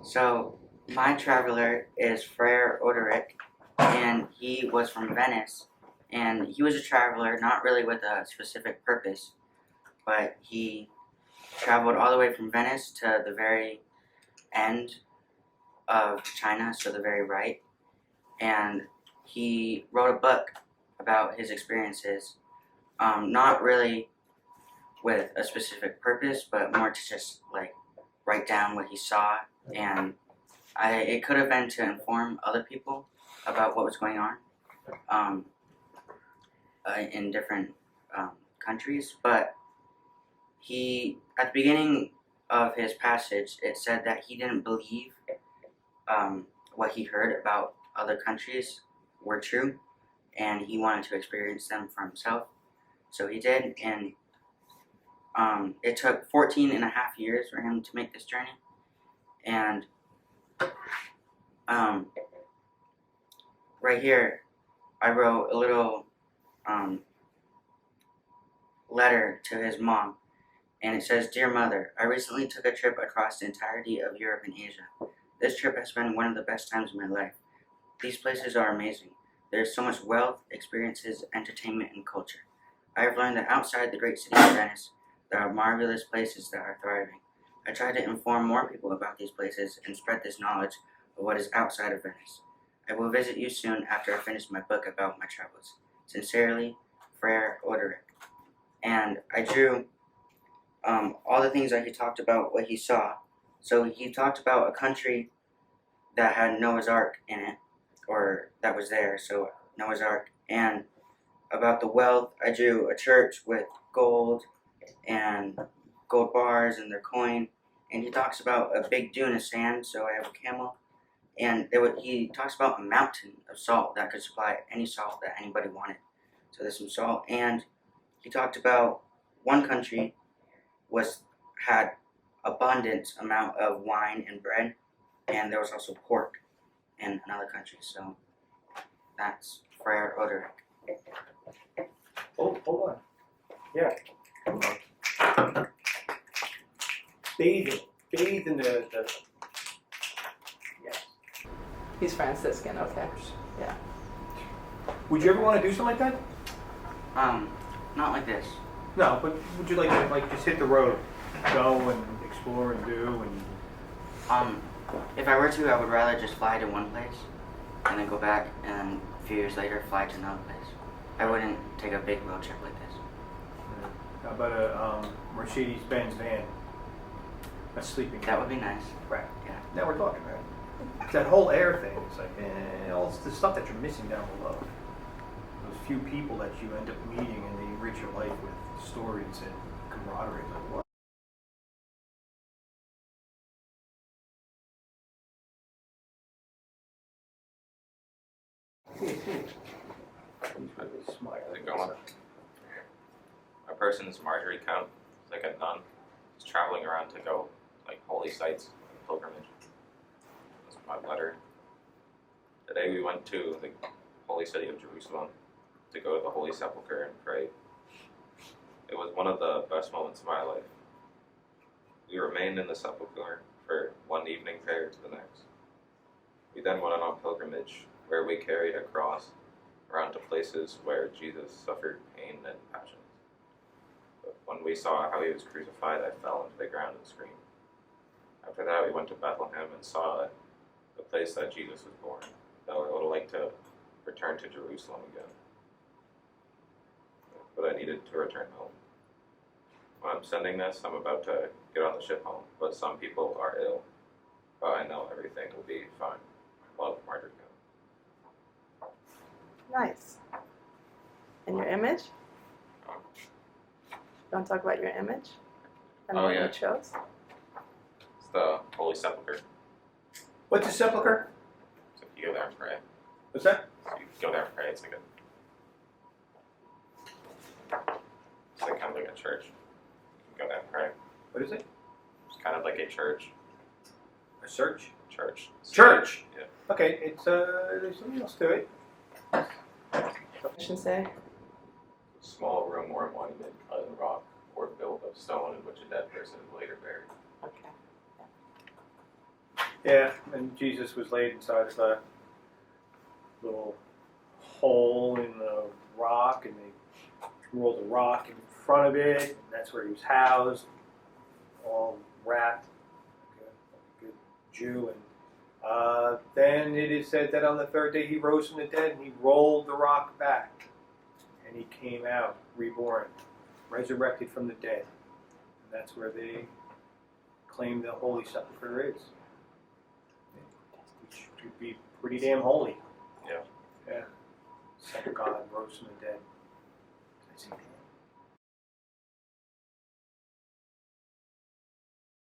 So, my traveler is Frere Oderick, and he was from Venice. And he was a traveler, not really with a specific purpose, but he traveled all the way from Venice to the very end of China, so the very right. And he wrote a book about his experiences, not really with a specific purpose, but more to just like write down what he saw, and it could have been to inform other people about what was going on um, in different countries. But he, at the beginning of his passage, it said that he didn't believe what he heard about other countries were true, and he wanted to experience them for himself. So he did, and it took 14 and a half years for him to make this journey. And right here, I wrote a little letter to his mom, and it says, "Dear Mother, I recently took a trip across the entirety of Europe and Asia. This trip has been one of the best times of my life. These places are amazing. There is so much wealth, experiences, entertainment, and culture. I have learned that outside the great city of Venice, there are marvelous places that are thriving. I try to inform more people about these places and spread this knowledge of what is outside of Venice. I will visit you soon after I finish my book about my travels. Sincerely, Frere Oderick." And I drew all the things that he talked about, what he saw. So he talked about a country that had Noah's Ark in it, or that was there, so Noah's Ark. And about the wealth, I drew a church with gold and gold bars and their coin. And he talks about a big dune of sand, so I have a camel. And he talks about a mountain of salt that could supply any salt that anybody wanted. So there's some salt. And he talked about one country had abundant amount of wine and bread, and there was also pork in another country. So that's Frere Oderick. Hold on. Yeah. Bathe in the yes. He's Franciscan, okay. Yeah. Would you ever want to do something like that? Not like this. No, but would you like to just hit the road, go and explore and do and? If I were to, I would rather just fly to one place and then go back, and a few years later fly to another place. I wouldn't take a big road trip like this. How about a Mercedes-Benz van? A sleeping. That would be nice. Right. Yeah. Now we're talking, right? It's that whole air thing. It's like, all the stuff that you're missing down below. Those few people that you end up meeting, and they enrich your life with stories and camaraderie. Like what? How's it going? My person is Marjorie Count. She's like a nun. She's traveling around to go like holy sites, like pilgrimage. That's my letter. Today we went to the holy city of Jerusalem to go to the Holy Sepulchre and pray. It was one of the best moments of my life. We remained in the sepulchre for one evening prayer to the next. We then went on a pilgrimage where we carried a cross around to places where Jesus suffered pain and passions. But when we saw how he was crucified, I fell into the ground and screamed. After that, we went to Bethlehem and saw the place that Jesus was born, though I would like to return to Jerusalem again. But I needed to return home. When I'm sending this, I'm about to get on the ship home, but some people are ill. But I know everything will be fine. Love, Marjorie. Nice. And your image? You want to talk about your image? And what you chose? It's the Holy Sepulchre. What's a sepulchre? So if you go there and pray. What's that? So you go there and pray, it's like kind of like a church. You can go there and pray. What is it? It's kind of like a church. A church? Church. Church? Yeah. Okay, it's there's something else to it. Mission say? A small room or a monument cut in rock or built of stone in which a dead person is later buried. Okay. Yeah, and Jesus was laid inside of a little hole in the rock, and they rolled a rock in front of it, and that's where he was housed, all wrapped, like a good Jew. And then it is said that on the third day he rose from the dead, and he rolled the rock back, and he came out reborn, resurrected from the dead. And that's where they claim the Holy Sepulchre is. Which should be pretty damn holy. Yeah. Yeah. Son of God rose from the dead. I see.